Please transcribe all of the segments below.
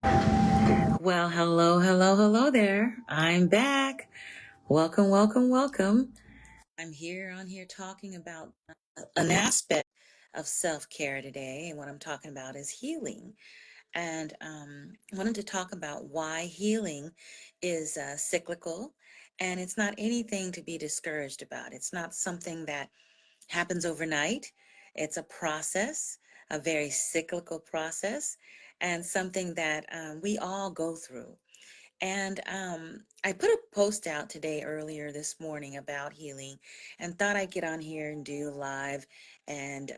Well, hello, hello, hello there. I'm back. Welcome, welcome, welcome. I'm here talking about an aspect of self care today. And what I'm talking about is healing. And I wanted to talk about why healing is cyclical and it's not anything to be discouraged about. It's not something that happens overnight, it's a process, a very cyclical process, and something that we all go through. And I put a post out today earlier this morning about healing and thought I'd get on here and do live and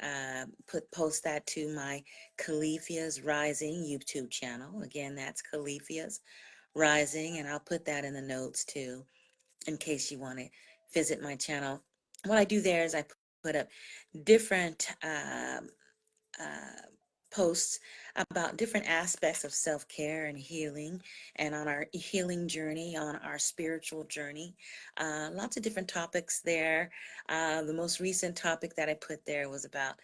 post that to my Califias Rising YouTube channel. Again, that's Califias Rising, and I'll put that in the notes too in case you want to visit my channel. What I do there is I put up different uh, posts about different aspects of self-care and healing and on our healing journey, on our spiritual journey. Lots of different topics there. The most recent topic that I put there was about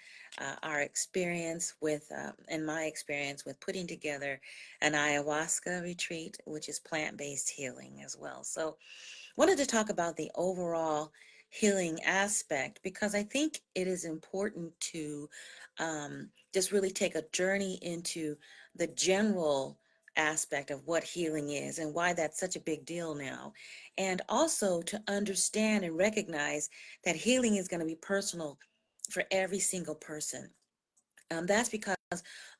our experience with, and my experience with putting together an ayahuasca retreat, which is plant-based healing as well. So wanted to talk about the overall healing aspect because I think it is important to just really take a journey into the general aspect of what healing is and why that's such a big deal now. And also to understand and recognize that healing is going to be personal for every single person. That's because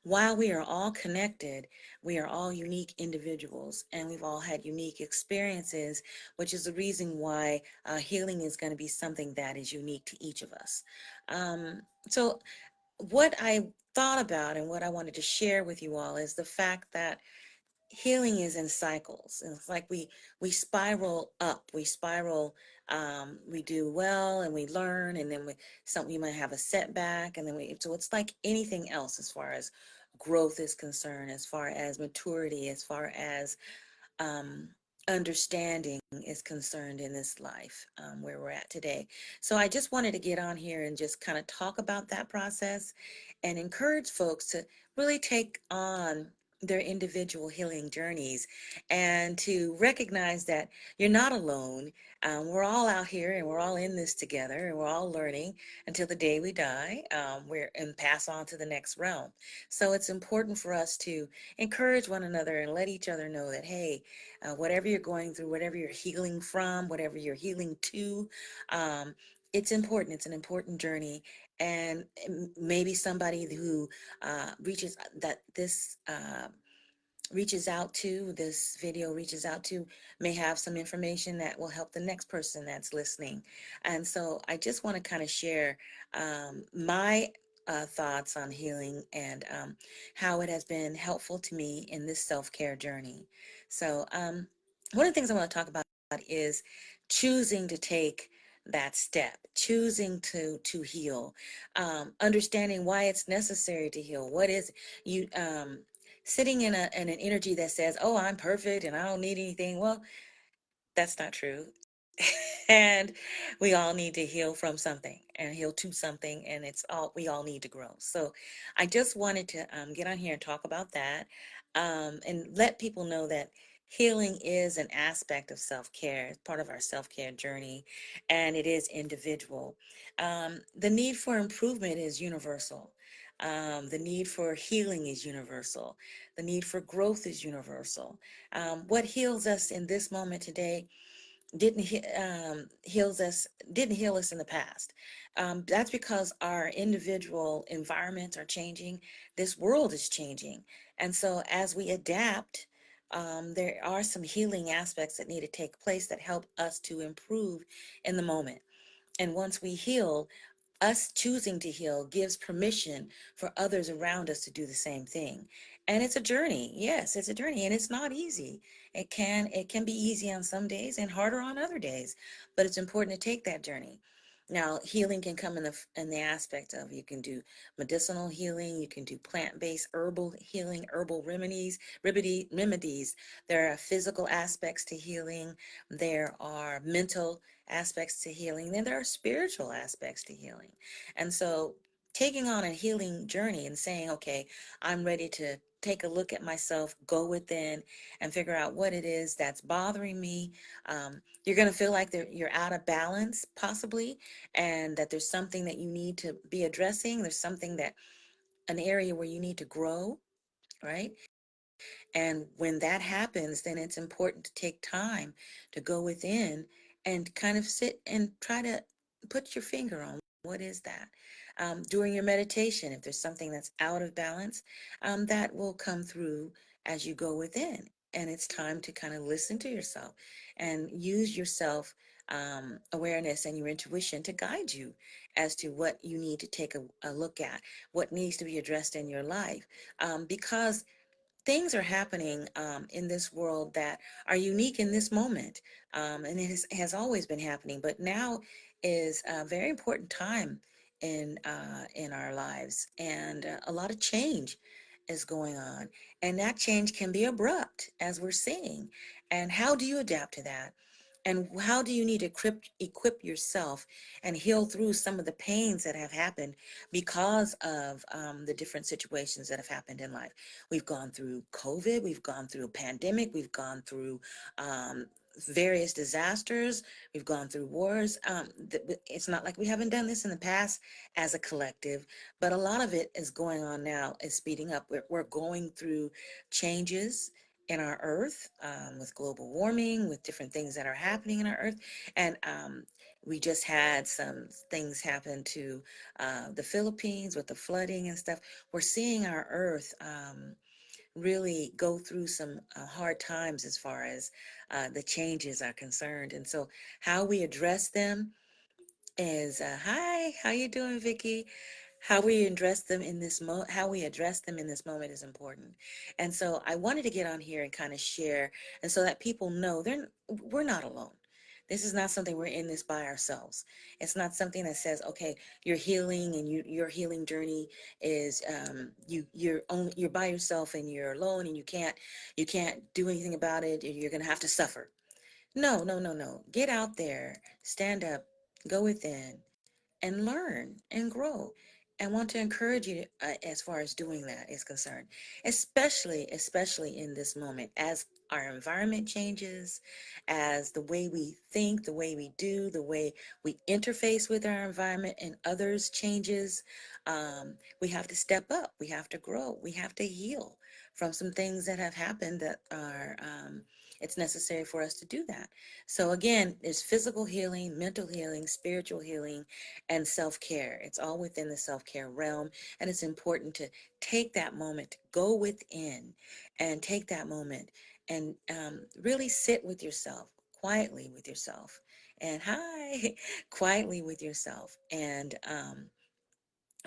while we are all connected, we are all unique individuals and we've all had unique experiences, which is the reason why healing is going to be something that is unique to each of us. So, what I thought about and what I wanted to share with you all is the fact that healing is in cycles. And it's like we spiral up, we spiral, we do well and we learn, and then we might have a setback, and then so it's like anything else as far as growth is concerned, as far as maturity, as far as um, understanding is concerned in this life, where we're at today. So I just wanted to get on here and just kind of talk about that process and encourage folks to really take on their individual healing journeys and to recognize that you're not alone. We're all out here and we're all in this together and we're all learning until the day we die, and pass on to the next realm. So it's important for us to encourage one another and let each other know that, hey, whatever you're going through, whatever you're healing from, whatever you're healing to, um, it's important. It's an important journey. And maybe somebody who reaches that this reaches out to, this video reaches out to, may have some information that will help the next person that's listening. And so I just want to kind of share my thoughts on healing and how it has been helpful to me in this self-care journey. So one of the things I want to talk about is choosing to take that step, choosing to heal, understanding why it's necessary to heal. What is you sitting in an energy that says, "Oh, I'm perfect and I don't need anything." Well, that's not true. And we all need to heal from something and heal to something, and it's all we all need to grow. So I just wanted to get on here and talk about that, and let people know that healing is an aspect of self-care. It's part of our self-care journey, and it is individual. The need for improvement is universal. The need for healing is universal. The need for growth is universal. What heals us in this moment today didn't heals us didn't heal us in the past. That's because our individual environments are changing. This world is changing, and so as we adapt, there are some healing aspects that need to take place that help us to improve in the moment. And once we heal, us choosing to heal gives permission for others around us to do the same thing. And it's a journey. Yes, it's a journey, and it's not easy. It can be easy on some days and harder on other days, but it's important to take that journey. Now, healing can come in the aspect of, you can do medicinal healing, you can do plant-based herbal healing, herbal remedies. There are physical aspects to healing, there are mental aspects to healing, then there are spiritual aspects to healing. And so taking on a healing journey and saying, okay, I'm ready to take a look at myself, go within and figure out what it is that's bothering me. You're going to feel like you're out of balance, possibly, and that there's something that you need to be addressing. There's something that, an area where you need to grow, right? And when that happens, then it's important to take time to go within and kind of sit and try to put your finger on what is that. During your meditation, if there's something that's out of balance, that will come through as you go within. And it's time to kind of listen to yourself and use your self awareness and your intuition to guide you as to what you need to take a look at, what needs to be addressed in your life. Because things are happening in this world that are unique in this moment. And it has always been happening, but now is a very important time in our lives. And a lot of change is going on. And that change can be abrupt, as we're seeing. And how do you adapt to that? And how do you need to equip yourself and heal through some of the pains that have happened because of the different situations that have happened in life? We've gone through COVID, we've gone through a pandemic, we've gone through um, various disasters, we've gone through wars. It's not like we haven't done this in the past as a collective, but a lot of it is going on now, is speeding up. We're going through changes in our earth, with global warming, with different things that are happening in our earth. And we just had some things happen to the Philippines with the flooding and stuff. We're seeing our earth really go through some hard times as far as the changes are concerned. And so how we address them is, hi, how you doing, Vicky? How we address them in this how we address them in this moment is important. And so I wanted to get on here and kind of share, and so that people know we're not alone. This is not something we're in this by ourselves. It's not something that says, okay, you're healing and your healing journey is you're by yourself and you're alone and you can't do anything about it and you're gonna have to suffer. No, no, no, no. Get out there, stand up, go within, and learn and grow. And want to encourage you as far as doing that is concerned, especially in this moment, as our environment changes, as the way we think, the way we do, the way we interface with our environment and others changes. We have to step up, we have to grow, we have to heal from some things that have happened that are it's necessary for us to do that. So again, there's physical healing, mental healing, spiritual healing, and self-care. It's all within the self-care realm, and it's important to take that moment to go within and take that moment and really sit with yourself, quietly with yourself, and hi, quietly with yourself, and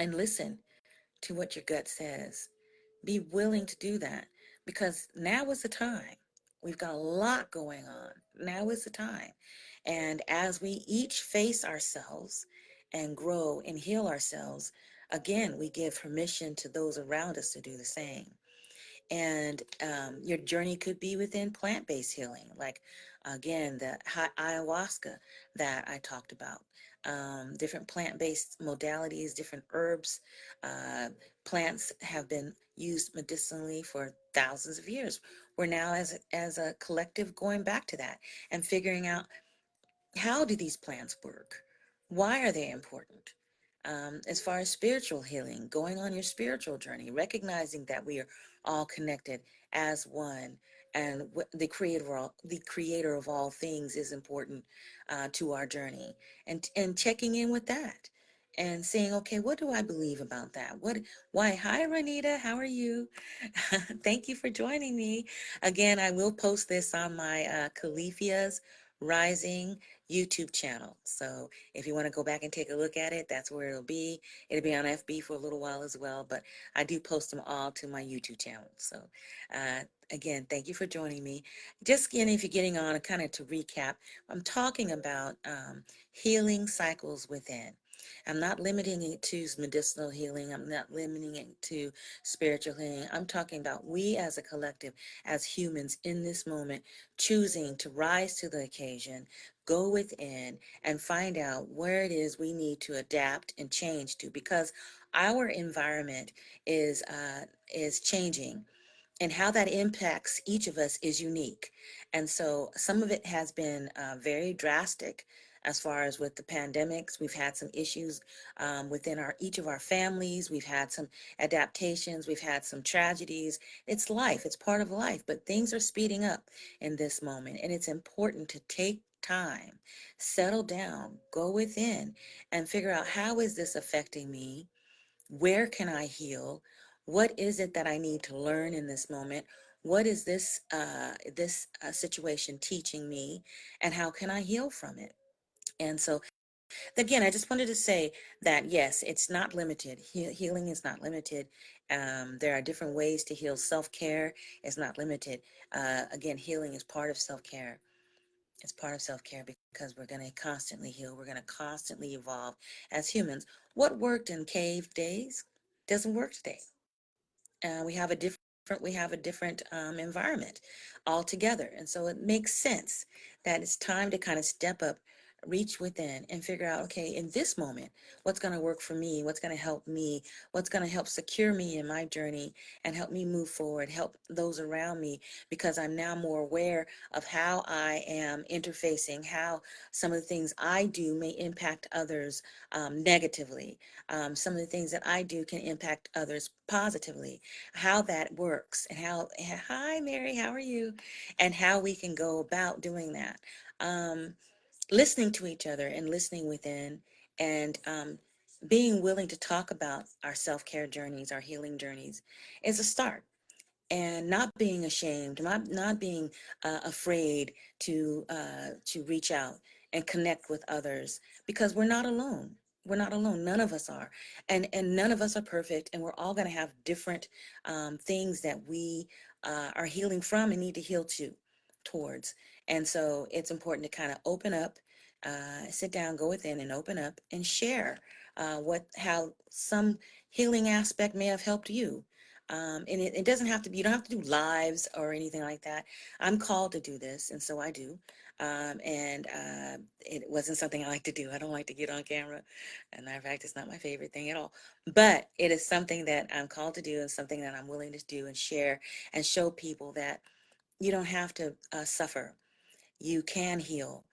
listen to what your gut says. Be willing to do that, because now is the time. We've got a lot going on. Now is the time. And as we each face ourselves and grow and heal ourselves, again, we give permission to those around us to do the same. And your journey could be within plant-based healing, like again, the ayahuasca that I talked about. Different plant-based modalities, different herbs, uh, plants have been used medicinally for thousands of years. We're now, as a collective, going back to that and figuring out, how do these plants work? Why are they important? As far as spiritual healing, going on your spiritual journey, recognizing that we are all connected as one, and the creator of all things is important to our journey, and checking in with that, and saying, okay, what do I believe about that? Why? Hi, Renita, how are you? Thank you for joining me. Again, I will post this on my Califias Rising YouTube channel. So if you want to go back and take a look at it, that's where it'll be. It'll be on FB for a little while as well, but I do post them all to my YouTube channel. So uh, again, thank you for joining me. Just again, if you're getting on, kind of to recap, I'm talking about healing cycles within. I'm not limiting it to medicinal healing. I'm not limiting it to spiritual healing. I'm talking about we as a collective, as humans in this moment, choosing to rise to the occasion, go within, and find out where it is we need to adapt and change to, because our environment is changing, and how that impacts each of us is unique. And so some of it has been very drastic as far as with the pandemics. We've had some issues within our each of our families. We've had some adaptations. We've had some tragedies. It's life. It's part of life. But things are speeding up in this moment, and it's important to take time, settle down, go within, and figure out how is this affecting me? Where can I heal? What is it that I need to learn in this moment? What is this situation teaching me, and how can I heal from it? And so, again, I just wanted to say that yes, it's not limited. Healing is not limited. There are different ways to heal. Self-care is not limited. Again, healing is part of self-care. It's part of self-care because we're going to constantly heal. We're going to constantly evolve as humans. What worked in cave days doesn't work today. We have a different environment altogether, and so it makes sense that it's time to kind of step up, reach within, and figure out, okay, in this moment, what's going to work for me, what's going to help me, what's going to help secure me in my journey and help me move forward, help those around me, because I'm now more aware of how I am interfacing, how some of the things I do may impact others negatively. Some of the things that I do can impact others positively, how that works, and how, hi Mary, how are you? And how we can go about doing that. Um, Listening to each other and listening within, and being willing to talk about our self-care journeys, our healing journeys, is a start. And not being ashamed, not being afraid to reach out and connect with others, because we're not alone. We're not alone. None of us are, and none of us are perfect, and we're all going to have different things that we are healing from and need to heal towards. And so it's important to kind of open up, sit down, go within, and open up and share what how some healing aspect may have helped you. And it doesn't have to be, you don't have to do lives or anything like that. I'm called to do this, and so I do. And it wasn't something I like to do. I don't like to get on camera. As a matter of fact, it's not my favorite thing at all. But it is something that I'm called to do, and something that I'm willing to do and share and show people that you don't have to suffer. You can heal.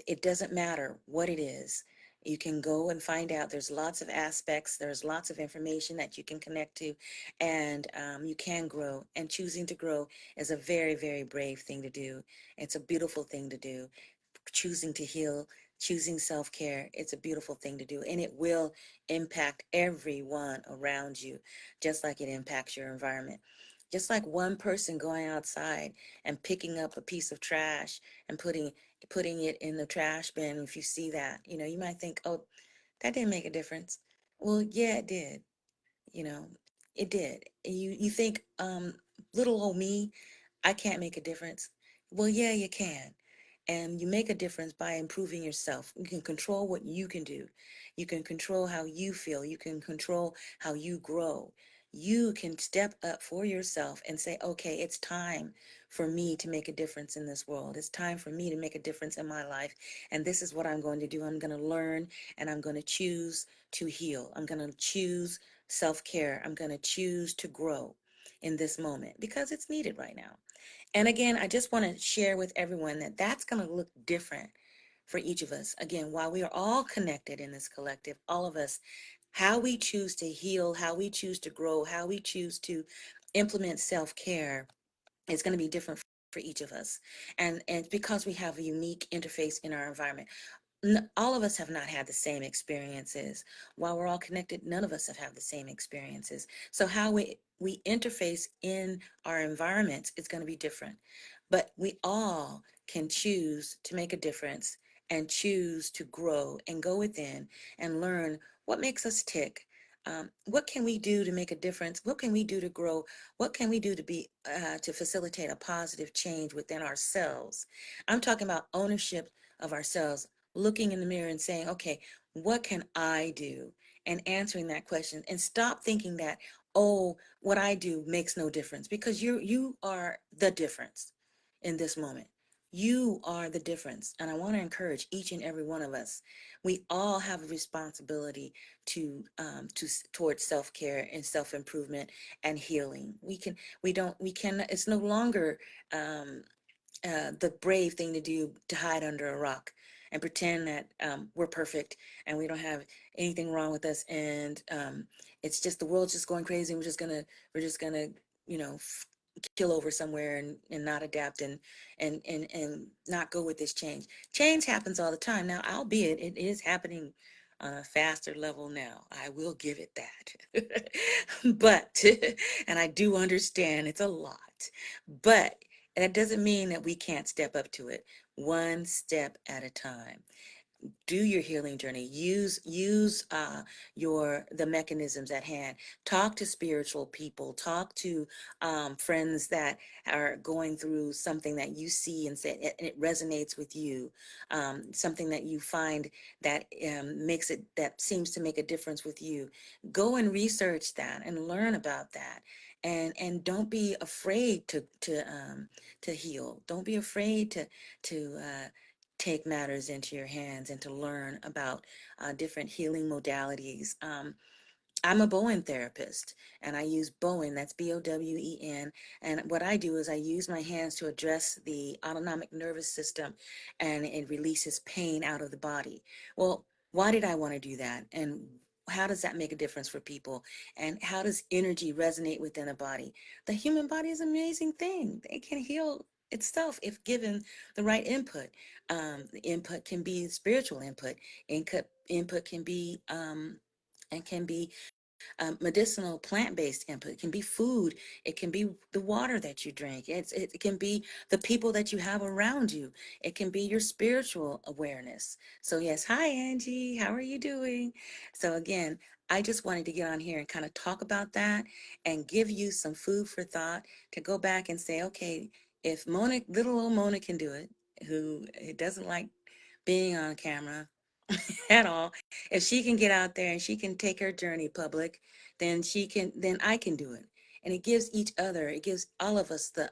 It doesn't matter what it is. You can go and find out. There's lots of aspects, there's lots of information that you can connect to, and you can grow. And choosing to grow is a very, very brave thing to do. It's a beautiful thing to do. Choosing to heal, choosing self-care, it's a beautiful thing to do, and it will impact everyone around you, just like it impacts your environment. Just like one person going outside and picking up a piece of trash and putting it in the trash bin. If you see that, you might think, oh, that didn't make a difference. Well, yeah, it did. you know it did. You think, little old me, I can't make a difference. Well, yeah, you can. And you make a difference by improving yourself. You can control what you can do. You can control how you feel. You can control how you grow. You can step up for yourself and say, okay, it's time for me to make a difference in this world. It's time for me to make a difference in my life. And this is what I'm going to do. I'm going to learn, and I'm going to choose to heal. I'm going to choose self-care. I'm going to choose to grow in this moment because it's needed right now. And again, I just want to share with everyone that that's going to look different for each of us. Again, while we are all connected in this collective, all of us, how we choose to heal, how we choose to grow, how we choose to implement self-care is going to be different for each of us. And it's because we have a unique interface in our environment. All of us have not had the same experiences. While we're all connected, none of us have had the same experiences. So how we interface in our environments is going to be different. But we all can choose to make a difference and choose to grow and go within and learn what makes us tick. What can we do to make a difference? What can we do to grow? What can we do to facilitate a positive change within ourselves? I'm talking about ownership of ourselves, looking in the mirror and saying, okay, what can I do? And answering that question, and stop thinking that, oh, what I do makes no difference, because you are the difference in this moment. You are the difference. And I want to encourage each and every one of us. We all have a responsibility towards self-care and self-improvement and healing. It's no longer um, the brave thing to do to hide under a rock and pretend that we're perfect and we don't have anything wrong with us, and it's just the world's just going crazy, and we're just gonna kill over somewhere and not adapt and not go with this change. Change happens all the time now, albeit it is happening on a faster level now. I will give it that. But and I do understand it's a lot, but that doesn't mean that we can't step up to it one step at a time. Do your healing journey. Use your the mechanisms at hand. Talk to spiritual people. Talk to friends that are going through something that you see and say and it resonates with you. Something that you find that that seems to make a difference with you. Go and research that and learn about that. And don't be afraid to heal. Don't be afraid to take matters into your hands and to learn about different healing modalities. I'm a Bowen therapist, and I use Bowen, that's Bowen. And what I do is I use my hands to address the autonomic nervous system, and it releases pain out of the body. Well, why did I want to do that? And how does that make a difference for people? And how does energy resonate within a body? The human body is an amazing thing. It can heal itself if given the right input. The input can be spiritual input. Input can be and can be medicinal plant-based input. It can be food. It can be the water that you drink. It can be the people that you have around you. It can be your spiritual awareness. So yes, hi Angie, how are you doing? So again, I just wanted to get on here and kind of talk about that and give you some food for thought to go back and say, okay, if little old Mona can do it, who doesn't like being on camera at all, if she can get out there and she can take her journey public, then I can do it. And it gives all of us the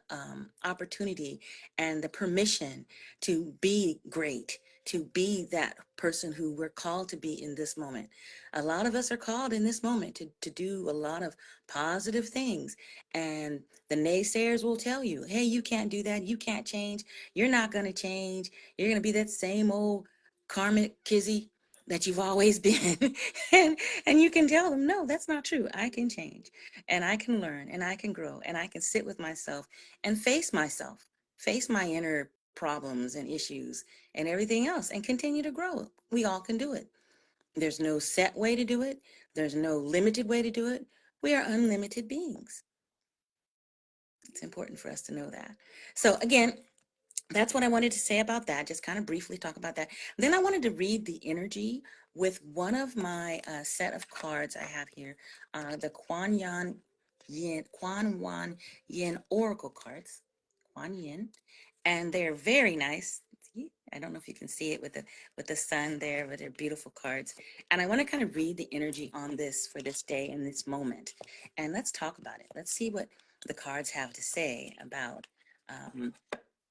opportunity and the permission to be great, to be that person who we're called to be in this moment. A lot of us are called in this moment to do a lot of positive things. And the naysayers will tell you, hey, you can't do that. You can't change. You're not going to change. You're going to be that same old karmic kizzy that you've always been. And you can tell them, no, that's not true. I can change, and I can learn, and I can grow, and I can sit with myself and face my inner problems and issues and everything else, and continue to grow. We all can do it. There's no set way to do it. There's no limited way to do it. We are unlimited beings. It's important for us to know that. So again, that's what I wanted to say about that. Just kind of briefly talk about that. Then I wanted to read the energy with one of my set of cards I have here, the Quan Wan Yin Oracle cards, Quan Yin, and they're very nice. I don't know if you can see it with the sun there, but they're beautiful cards. And I want to kind of read the energy on this for this day and this moment. And let's talk about it. Let's see what the cards have to say about um,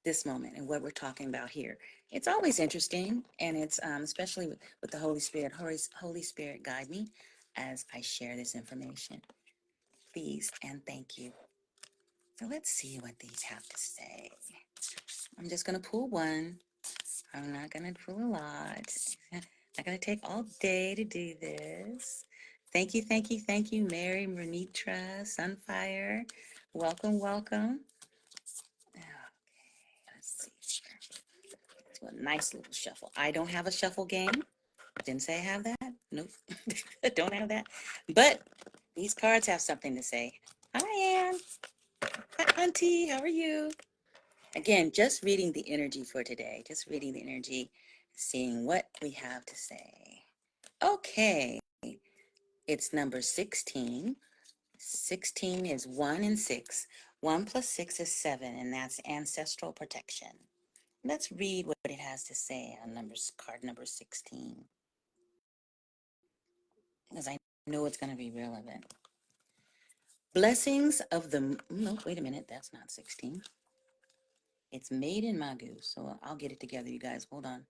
this moment and what we're talking about here. It's always interesting, and it's especially with the Holy Spirit. Holy Spirit, guide me as I share this information. Please and thank you. So let's see what these have to say. I'm just going to pull one. I'm not going to pull a lot. Not going to take all day to do this. Thank you, thank you, thank you, Mary, Renitra, Sunfire. Welcome, welcome. Okay, let's see. To a nice little shuffle. I don't have a shuffle game. Didn't say I have that. Nope. Don't have that. But these cards have something to say. Hi, Ann. Hi, Auntie. How are you? Again, just reading the energy for today. Just reading the energy, seeing what we have to say. Okay. It's number 16. 16 is 1 and 6. 1 plus 6 is 7, and that's ancestral protection. Let's read what it has to say on card number 16, because I know it's going to be relevant. Blessings of the, no, wait a minute, that's not 16. It's made in Magu. So I'll get it together, you guys. Hold on.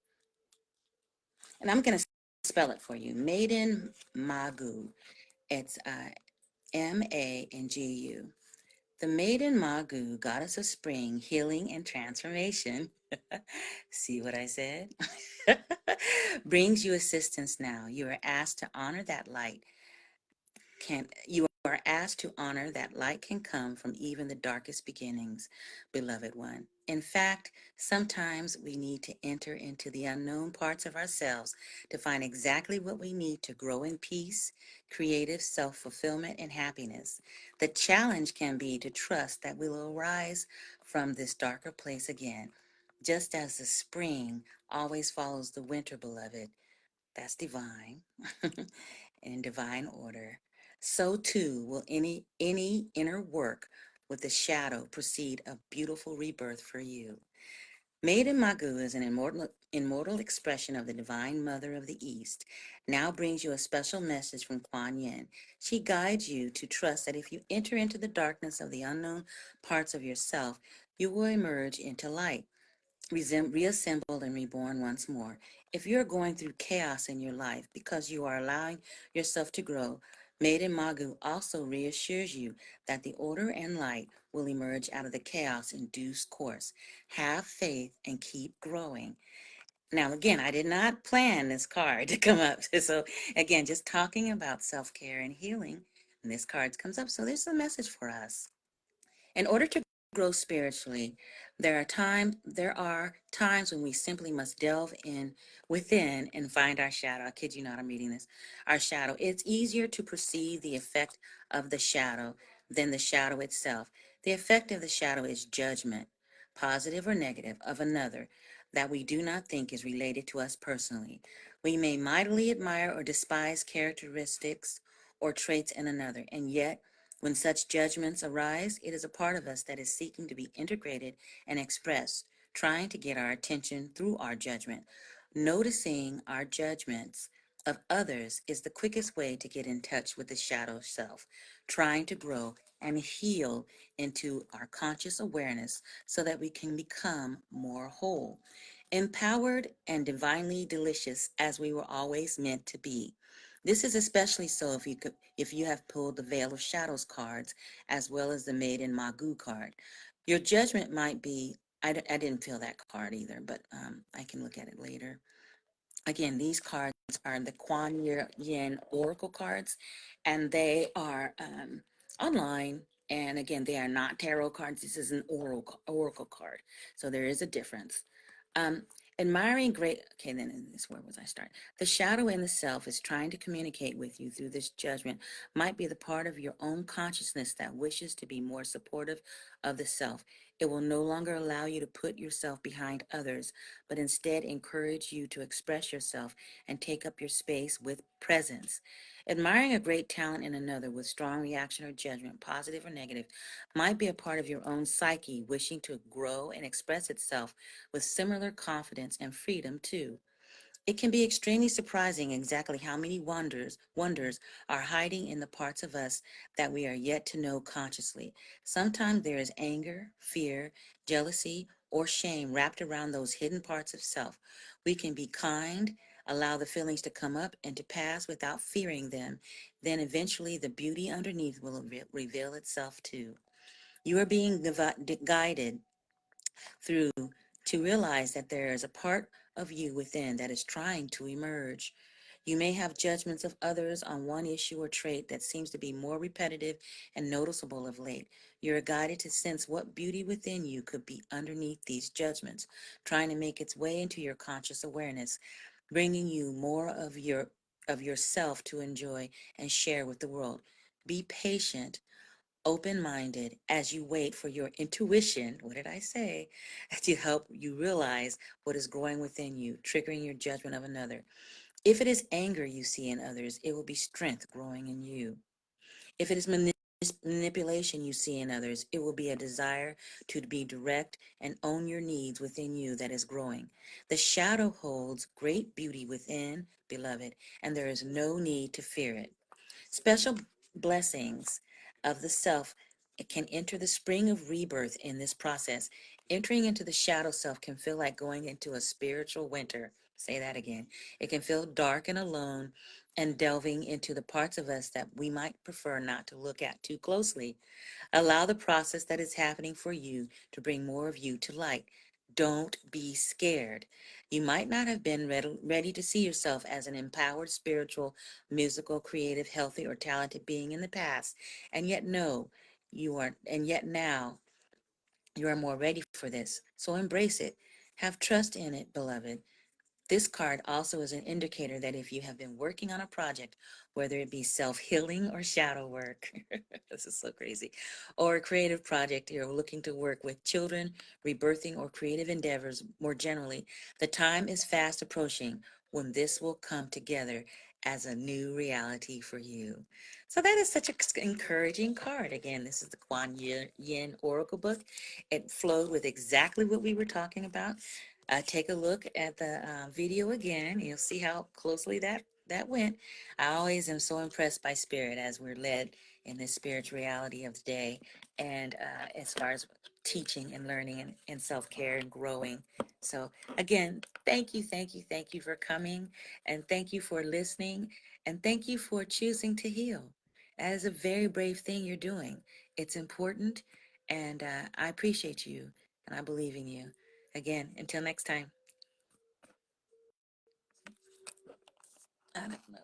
And I'm going to spell it for you. Made in Magu. It's Mangu. The maiden Magu, goddess of spring, healing, and transformation, see what I said? Brings you assistance now. You are asked to honor that light. You are asked to honor that light can come from even the darkest beginnings, beloved one. In fact, sometimes we need to enter into the unknown parts of ourselves to find exactly what we need to grow in peace, creative self-fulfillment, and happiness. The challenge can be to trust that we will arise from this darker place again, just as the spring always follows the winter, beloved. That's divine. In divine order. So too will any inner work with the shadow precede a beautiful rebirth for you. Maiden Magu is an immortal expression of the Divine Mother of the East. Now brings you a special message from Kuan Yin. She guides you to trust that if you enter into the darkness of the unknown parts of yourself, you will emerge into light, reassembled and reborn once more. If you're going through chaos in your life because you are allowing yourself to grow, Maiden Magu also reassures you that the order and light will emerge out of the chaos in due course. Have faith and keep growing. Now, again, I did not plan this card to come up. So, again, just talking about self-care and healing, and this card comes up. So there's a message for us. In order to grow spiritually, there are times when we simply must delve in within and find our shadow. I kid you not, I'm reading this. Our shadow. It's easier to perceive the effect of the shadow than the shadow itself. The effect of the shadow is judgment, positive or negative, of another that we do not think is related to us personally. We may mightily admire or despise characteristics or traits in another, and yet when such judgments arise, it is a part of us that is seeking to be integrated and expressed, trying to get our attention through our judgment. Noticing our judgments of others is the quickest way to get in touch with the shadow self, trying to grow and heal into our conscious awareness so that we can become more whole, empowered, and divinely delicious as we were always meant to be. This is especially so if you have pulled the Veil of Shadows cards as well as the Maiden Magu card. Your judgment might be, I didn't feel that card either, but I can look at it later. Again, these cards are the Kuan Yin Oracle cards, and they are online. And again, they are not tarot cards. This is an oracle card. So there is a difference. Um, admiring great, okay, then this, where was I start? The shadow in the self is trying to communicate with you through this judgment, might be the part of your own consciousness that wishes to be more supportive of the self. It will no longer allow you to put yourself behind others, but instead encourage you to express yourself and take up your space with presence. Admiring a great talent in another with strong reaction or judgment, positive or negative, might be a part of your own psyche wishing to grow and express itself with similar confidence and freedom too. It can be extremely surprising exactly how many wonders are hiding in the parts of us that we are yet to know consciously. Sometimes there is anger, fear, jealousy, or shame wrapped around those hidden parts of self. We can be kind, allow the feelings to come up and to pass without fearing them. Then eventually the beauty underneath will reveal itself too. You are being guided through to realize that there is a part of you within that is trying to emerge. You may have judgments of others on one issue or trait that seems to be more repetitive and noticeable of late. You are guided to sense what beauty within you could be underneath these judgments, trying to make its way into your conscious awareness, bringing you more of yourself to enjoy and share with the world. Be patient, open-minded as you wait for your intuition, what did I say, to help you realize what is growing within you, triggering your judgment of another. If it is anger you see in others, it will be strength growing in you. If it is manipulation you see in others, it will be a desire to be direct and own your needs within you that is growing. The shadow holds great beauty within, beloved, and there is no need to fear it. Special blessings of the self it can enter the spring of rebirth in this process. Entering into the shadow self can feel like going into a spiritual winter. Say that again. It can feel dark and alone and delving into the parts of us that we might prefer not to look at too closely. Allow the process that is happening for you to bring more of you to light. Don't be scared. You might not have been ready to see yourself as an empowered, spiritual, musical, creative, healthy, or talented being in the past, and yet no, you are, and yet now you are more ready for this. So embrace it. Have trust in it, beloved. This card also is an indicator that if you have been working on a project, whether it be self-healing or shadow work, this is so crazy, or a creative project, you're looking to work with children, rebirthing, or creative endeavors more generally, the time is fast approaching when this will come together as a new reality for you. So that is such an encouraging card. Again, this is the Kuan Yin Oracle book. It flowed with exactly what we were talking about. Take a look at the video again. You'll see how closely that went. I always am so impressed by spirit as we're led in this spirituality of the day, and as far as teaching and learning and self-care and growing. So again, thank you, thank you, thank you for coming, and thank you for listening, and thank you for choosing to heal. That is a very brave thing you're doing. It's important, and I appreciate you, and I believe in you. Again, until next time. I don't know.